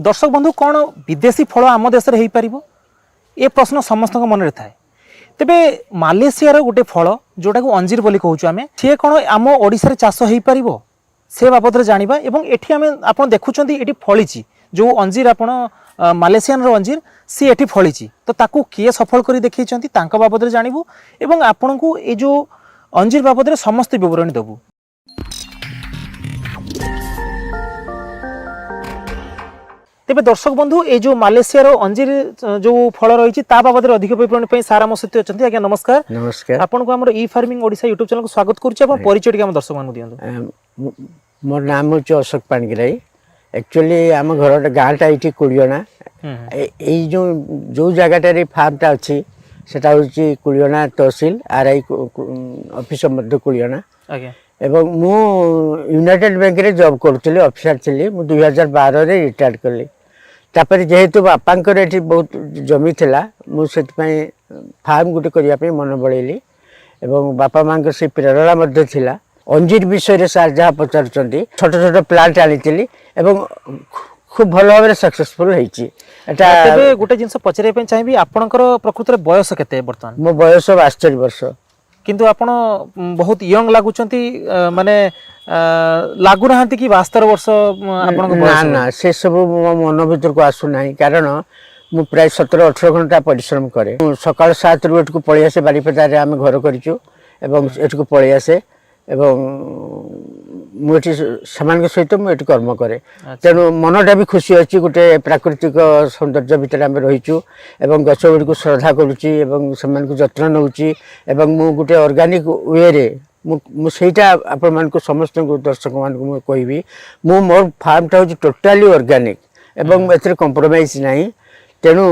दर्शक बंधु कौन विदेशी फल आम देश में हो पार ये प्रश्न समस्त मन में थाए तेबे मालेशिया गोटे फल जोटा को अंजीर बोली कहूँ आम सी कौन आम ओडिशा चाष हो पार से बाबद जाना एवं एठी आम आप देखुं ये फली जो अंजीर आप मालेशियान अंजीर सी एठी फली तो ताकू किए सफल कर देखते बाबद जानू एवं आपण को ये जो अंजीर बाबद समस्त विवरणी देवु। तेबे दर्शक बंधु ये जो मालेशिया अंजीर जो फल रही बाबद अधिक विवरण सार आम सहित अच्छा आज्ञा नमस्कार। नमस्कार आपन को हमर ई फार्मिंग ओडिशा यूट्यूब चैनल को स्वागत करूछि। अपन परिचय के हम दर्शक मान दियंतु। मोर नाम हूँ अशोक पाणगिराई। एक्चुअली आम घर गाँटा ये कुड़ियना जो जो जगह फार्मटा अच्छी सेटा हूँ कुड़ियना तहसिल आरआई ऑफिस मध्य कुड़ियना एवं मु यूनाइटेड बैंक रे जॉब करुली ऑफिसर थी। मु 2012 रे रिटायर्ड कली। तापर जेहेतु बापांकर एठी बहुत जमी थिला मुझे फार्म गोटे करने मन बढ़ेली एवं बापा माँ से प्रेरणा मध्य थिला। अंजीर विषय सार जहाँ पचारुंट छोट छोट प्लांट आनी एवं खूब भल भाव सक्सेसफुल होती। गोटे जिन पचारे चाहिए आपंकर प्रकृत बयस केते बर्तमान? मो बयस 72 वर्ष किंतु आपण बहुत यंग लागुचंती माने लागु रहंती कि 72 वर्ष आपन ना ना से सब मो मन भीतर को आसु नाही कारण मु प्राय 17-18 घंटा परिश्रम करे। सकाळ 7 रु एटकु पळि आसे बारीपदा रे आमे घर करिचु एवं एटकु पळि आसे एवं मुझे समान सहित मुझे कर्म करे तेणु मनटा भी खुशी अच्छी गोटे प्राकृतिक सौंदर्य भितर आम रहीचु एवं गछ गुड़ी को श्रद्धा करुच्ची एवं से जत्न नौची एवं मु गोटे ऑर्गेनिक वे रे मुझा आपण मान समस्त दर्शक मान कहबी मु मोर फार्मटा हूँ टोटाली ऑर्गेनिक एवं एथरे कंप्रोमाइज नहीं। तेणु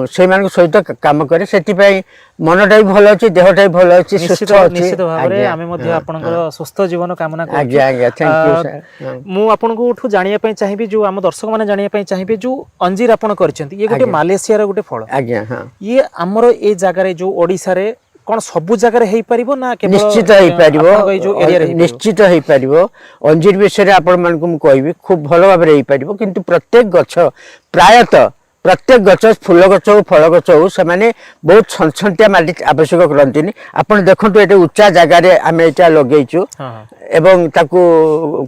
से सहित काम करे से मनटा भी भल अच्छी देहटा भी भल अच्छी सुस्थ निश्चित भाव में आपनकर सुस्थ जीवन कामना मुझे जानापी चाहिए जो आम दर्शक मैंने जानापी चाहिए जो अंजीर आपन करछंती ये गोटे मालेशिया गोटे फल ये आमर ए जगार जो ओडिशा रे कौन सबु जगह हो पारिबो ना केवल निश्चित हो पारिबो निश्चित हो पारिबो। अंजीर विषय आपण मानकु मु कहबी खूब भल भाव रे हो पारिबो किंतु प्रत्येक गछ प्रायतः प्रत्येक गछ फूल गछ हो फल गछ हो से माने बहुत छनछनटिया माटी आवश्यक करंतिनी। आपण देखंतु एटे उच्चा जगह आम एटा लगेइछु एवं ताकू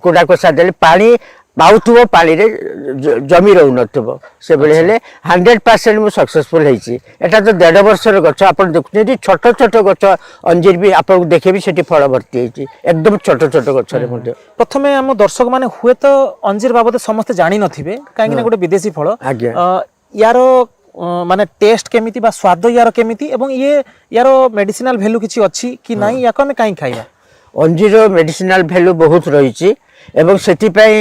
कुडा कोसा देले पानी पाउथुबो पानी रे जमी रहू नथुबो से बेले हेले 100% मु सक्सेसफुल हेछि। एटा तो 1.5 वर्षर गछ आपण देखुछेति छोट छोट गछ अंजीर भी आपण देखेबी सेठी फल भर्ती हेछि एकदम छोट छोट गछ रे मध्ये। प्रथमे हम दर्शक माने हुए तो अंजीर बाबत समस्त जानि नथिबे काहेकि ना गोटे विदेशी फल यार माने टेस्ट केमिति बा स्वाद यार केमिति एवं ये यार मेडिसिनल वैल्यू किछि अछि कि नाही याको हम काई खाइबा? अंजीर मेडिसिनल वैल्यू बहुत रही एवं सेटिपाई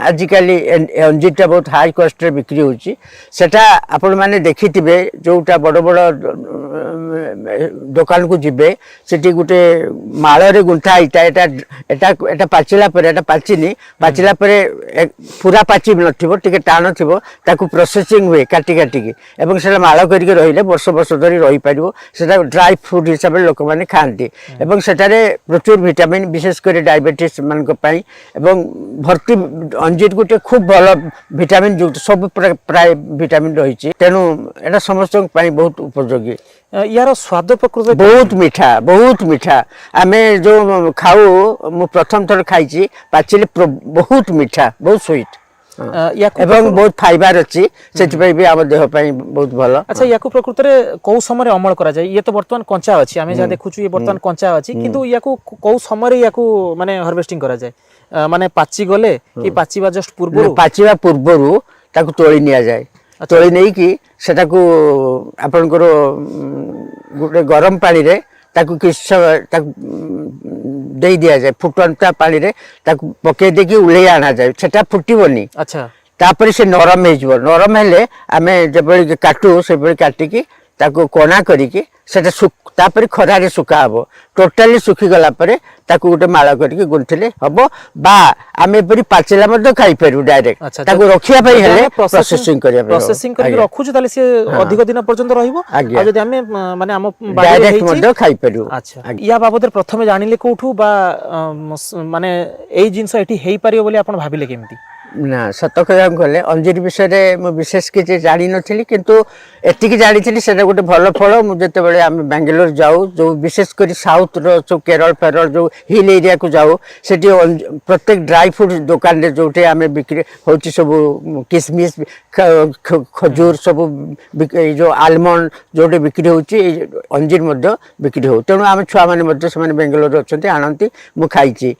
आजिकाली अंजीरटा बहुत हाई कॉस्ट रे बिक्री होची सेटा आपण माने देखिथिबे जोटा बड़ बड़ दुकान को जिबे सेठी गुटे माळ रे गुंठा इटा एटा एटा एटा पाचिला पर एटा पाचिनी पाचिला पर पूरा पाची नथिबो टिके टाण थिबो ताकू प्रोसेसिंग हुए काटी काटी के एवं सेटा माळ करके रहिले वर्ष वर्ष धरि रही पारिबो सेटा ड्राई फ्रूट हिसाब रे लोक माने खांती एवं सेटारे प्रचुर विटामिन विशेष कर डायबिटीज मान को पाई एवं भर्ती अंजीर गोटे खूब भल विटामिन युक्त सब प्राय विटामिन रही तेणु एटा समस्त बहुत उपयोगी। यार स्वाद प्रकृत बहुत मीठा आमे जो खाऊ मु प्रथम थर खाई पाचिले बहुत मीठा बहुत स्वीट एवं बहुत फाइबर अच्छी से भी आम देह बहुत भल। अच्छा या प्रकृत में कौ समय अमल करा जाए? ये तो बर्तमान कंचा अच्छी आम जहाँ देखु ये बर्तमान कंचा अच्छी किंतु या कौ समय या माने हार्वेस्टिंग करा जाए माने पाची गले कि पाचिबा जस्ट पूर्व पाचिबा पूर्व ताकू तोली निया जाए तोली नहीं कि सेटा को आपनकर गोटे गरम पानी रे ताकू किछ ताकू दे दिया जाए फुटंता पानी रे ताकू पके देकी उले आना जाए सेटा फुटिबोनी। अच्छा तापर से नरम हेजबो नरम हेले आमे जेबळी काटू सेबळी काटिकी ताकू कोना करिकी सेटा तापर खरा रे सुका हबो टोटली सुखी गला परे ताकू गोटे माळ करिकी गुंथिले हबो बा आमे परि पाचिला मध्य खाई परु डायरेक्ट ताकू रखिया पई हेले प्रोसेसिंग करके रखु छ ताले से अधिक दिन पर्यंत रहिबो आ जदि आमे माने हम डायरेक्ट मध्य खाई परु। अच्छा या बाबत प्रथमे जानिले कोठू बा माने एई जिंस एठी हेई परियो बोली आपण भाबिले केमती? ନା ସତ କହିବାକୁ ଗଲେ ଅଞ୍ଜିର ବିଷୟରେ ମୁଁ ବିଶେଷ କିଛି ଜାଣିନଥିଲି କିନ୍ତୁ ଏତିକି ଜାଣିଥିଲି ସେଟା ଗୋଟେ ଭଲ ଫଳ। ମୁଁ ଯେତେବେଳେ ଆମେ ବାଙ୍ଗାଲୋର ଯାଉ ଯେଉଁ ବିଶେଷ କରି ସାଉଥର ସବୁ କେରଳ ଫେରଳ ଯେଉଁ ହିଲ୍ ଏରିଆକୁ ଯାଉ ସେଠି ପ୍ରତ୍ୟେକ ଡ୍ରାଇ ଫ୍ରୁଟ୍ ଦୋକାନରେ ଯେଉଁଠି ଆମେ ବିକ୍ରି ହେଉଛି ସବୁ କିସମିସ୍ ଖଜୁର ସବୁ ଏଇ ଯେଉଁ ଆଲମଣ୍ଡ ଯେଉଁଠି ବିକ୍ରି ହେଉଛି ଏଇ ଅଞ୍ଜିର ମଧ୍ୟ ବିକ୍ରି ହେଉ। ତେଣୁ ଆମେ ଛୁଆମାନେ ମଧ୍ୟ ସେମାନେ ବେଙ୍ଗାଲୋରରେ ଅଛନ୍ତି ଆଣନ୍ତି, ମୁଁ ଖାଇଛି।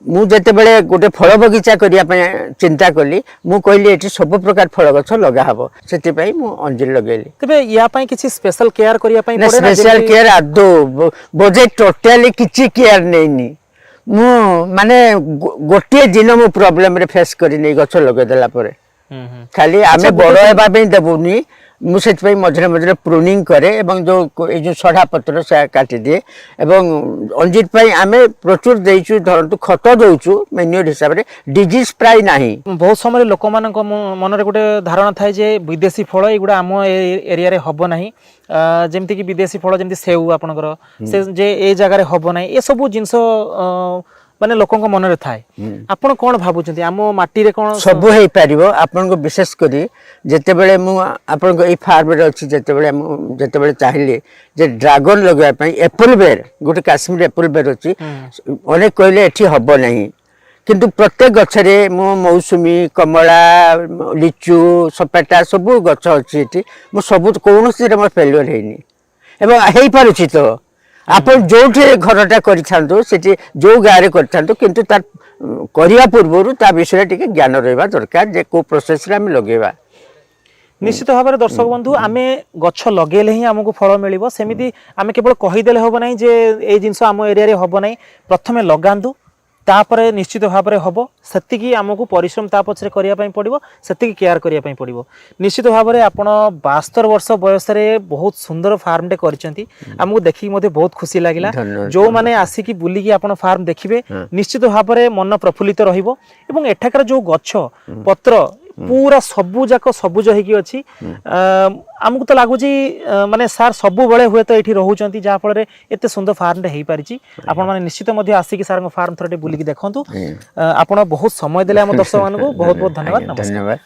ମୁଁ ଯେତେବେଳେ ଗୋଟେ ଫଳ ବଗିଚା କରିବା ପାଇଁ ଚିନ୍ତା କଲି ମୁଁ କହିଲି ଏଠି ସବୁ ପ୍ରକାର ଫଳ ଗଛ ଲଗା ହେବ, ସେଥିପାଇଁ ମୁଁ ଅଞ୍ଜିର ଲଗେଇଲି। ତେବେ ୟା ପାଇଁ କିଛି ସ୍ପେଶାଲ କେୟାର କରିବା ପାଇଁ ନା ପଡେ ନା? ସ୍ପେଶାଲ କେୟାର ଆଦୌ ବୋଧେ ଟୋଟାଲି କିଛି କେୟାର ନେଇନି ମୁଁ। ମାନେ ଗୋଟିଏ ଦିନ ମୁଁ ପ୍ରୋବ୍ଲେମରେ ଫେସ୍ କରିନି ଗଛ ଲଗେଇଦେଲା ପରେ। ଖାଲି ଆମେ ବଡ଼ ହେବା ପାଇଁ ଦେବୁନି, ମୁଁ ସେଥିପାଇଁ ମଝିରେ ମଝିରେ ପ୍ରୁନିଂ କରେ ଏବଂ ଯେଉଁ ଏଇ ଯେଉଁ ସଢ଼ା ପତ୍ର ସେ କାଟିଦିଏ। ଏବଂ ଅଞ୍ଜିର ପାଇଁ ଆମେ ପ୍ରଚୁର ଦେଇଛୁ, ଧରନ୍ତୁ ଖତ ଦେଉଛୁ ମ୍ୟାନ୍ୟୁଅର ହିସାବରେ, ଡିଜିଜ୍ ପ୍ରାୟ ନାହିଁ। ବହୁତ ସମୟରେ ଲୋକମାନଙ୍କ ମନରେ ଗୋଟେ ଧାରଣା ଥାଏ ଯେ ବିଦେଶୀ ଫଳ ଏଗୁଡ଼ା ଆମ ଏରିଆରେ ହବ ନାହିଁ, ଯେମିତିକି ବିଦେଶୀ ଫଳ ଯେମିତି ସେଉ ଆପଣଙ୍କର ସେ ଯେ ଏ ଜାଗାରେ ହବ ନାହିଁ, ଏସବୁ ଜିନିଷ ମାନେ ଲୋକଙ୍କ ମନରେ ଥାଏ। ଆପଣ କ'ଣ ଭାବୁଛନ୍ତି ଆମ ମାଟିରେ କ'ଣ ସବୁ ହେଇପାରିବ? ଆପଣଙ୍କୁ ବିଶେଷ କରି ଯେତେବେଳେ ମୁଁ ଆପଣଙ୍କ ଏଇ ଫାର୍ମରେ ଅଛି, ଯେତେବେଳେ ଚାହିଁଲି ଯେ ଡ୍ରାଗନ ଲଗାଇବା ପାଇଁ ଏପଲ ବେର, ଗୋଟେ କାଶ୍ମୀର ଏପଲ ବେର ଅଛି, ଅନେକ କହିଲେ ଏଠି ହବ ନାହିଁ କିନ୍ତୁ ପ୍ରତ୍ୟେକ ଗଛରେ ମୁଁ ମୌସୁମୀ, କମଳା, ଲିଚୁ, ସପେଟା ସବୁ ଗଛ ଅଛି ଏଠି। ମୁଁ ସବୁ କୌଣସିରେ ମୋର ଫେଲୁଅର ହେଇନି ଏବଂ ହେଇପାରୁଛି। ତ ଆପଣ ଯେଉଁଠି ଘରଟା କରିଥାନ୍ତୁ ସେଠି ଯେଉଁ ଗାଁରେ କରିଥାନ୍ତୁ କିନ୍ତୁ ତାର କରିବା ପୂର୍ବରୁ ତା ବିଷୟରେ ଟିକେ ଜ୍ଞାନ ରହିବା ଦରକାର ଯେ କେଉଁ ପ୍ରୋସେସରେ ଆମେ ଲଗେଇବା। ନିଶ୍ଚିତ ଭାବରେ ଦର୍ଶକ ବନ୍ଧୁ, ଆମେ ଗଛ ଲଗେଇଲେ ହିଁ ଆମକୁ ଫଳ ମିଳିବ। ସେମିତି ଆମେ କେବଳ କହିଦେଲେ ହେବ ନାହିଁ ଯେ ଏଇ ଜିନିଷ ଆମ ଏରିଆରେ ହେବ ନାହିଁ। ପ୍ରଥମେ ଲଗାନ୍ତୁ, ତାପରେ ନିଶ୍ଚିତ ଭାବରେ ହେବ। ସେତିକି ଆମକୁ ପରିଶ୍ରମ ତା ପଛରେ କରିବା ପାଇଁ ପଡ଼ିବ, ସେତିକି କେୟାର କରିବା ପାଇଁ ପଡ଼ିବ। ନିଶ୍ଚିତ ଭାବରେ ଆପଣ 72 ବର୍ଷ ବୟସରେ ବହୁତ ସୁନ୍ଦର ଫାର୍ମଟେ କରିଛନ୍ତି, ଆମକୁ ଦେଖିକି ମଧ୍ୟ ବହୁତ ଖୁସି ଲାଗିଲା। ଯେଉଁମାନେ ଆସିକି ବୁଲିକି ଆପଣ ଫାର୍ମ ଦେଖିବେ ନିଶ୍ଚିତ ଭାବରେ ମନ ପ୍ରଫୁଲ୍ଲିତ ରହିବ। ଏବଂ ଏଠାକାର ଯେଉଁ ଗଛ ପତ୍ର ପୁରା ସବୁ ଯାକ ସବୁଜ ହେଇକି ଅଛି। ଆମକୁ ତ ଲାଗୁଛି ମାନେ ସାର୍ ସବୁବେଳେ ହୁଏତ ଏଠି ରହୁଛନ୍ତି, ଯାହାଫଳରେ ଏତେ ସୁନ୍ଦର ଫାର୍ମଟେ ହେଇପାରିଛି। ଆପଣମାନେ ନିଶ୍ଚିତ ମଧ୍ୟ ଆସିକି ସାର୍ଙ୍କ ଫାର୍ମ ଥରଟେ ବୁଲିକି ଦେଖନ୍ତୁ। ଆପଣ ବହୁତ ସମୟ ଦେଲେ ଆମ ଦର୍ଶକମାନଙ୍କୁ, ବହୁତ ବହୁତ ଧନ୍ୟବାଦ। ନମସ୍କାର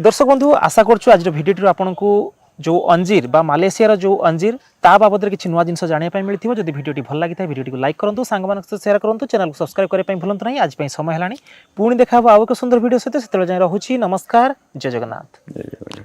ଦର୍ଶକ ବନ୍ଧୁ, ଆଶା କରୁଛୁ ଆଜିର ଭିଡ଼ିଓଟିରୁ ଆପଣଙ୍କୁ ଯେଉଁ ଅଞ୍ଜିର ବା ମାଲେସିଆର ଯେଉଁ ଅଞ୍ଜିର ତା ବାବଦରେ କିଛି ନୂଆ ଜିନିଷ ଜାଣିବା ପାଇଁ ମିଳିଥିବ। ଯଦି ଭିଡ଼ିଓଟି ଭଲ ଲାଗିଥାଏ ଭିଡ଼ିଓଟିକୁ ଲାଇକ୍ କରନ୍ତୁ, ସାଙ୍ଗମାନଙ୍କ ସହିତ ସେୟାର କରନ୍ତୁ, ଚ୍ୟାନେଲକୁ ସବସ୍କ୍ରାଇବ୍ କରିବା ପାଇଁ ଭୁଲନ୍ତୁ ନାହିଁ। ଆଜି ପାଇଁ ସମୟ ହେଲାଣି, ପୁଣି ଦେଖା ହେବ ଆଉ ଏକ ସୁନ୍ଦର ଭିଡ଼ିଓ ସହିତ। ସେତେବେଳେ ଯାଏଁ ରହୁଛି, ନମସ୍କାର, ଜୟ ଜଗନ୍ନାଥ।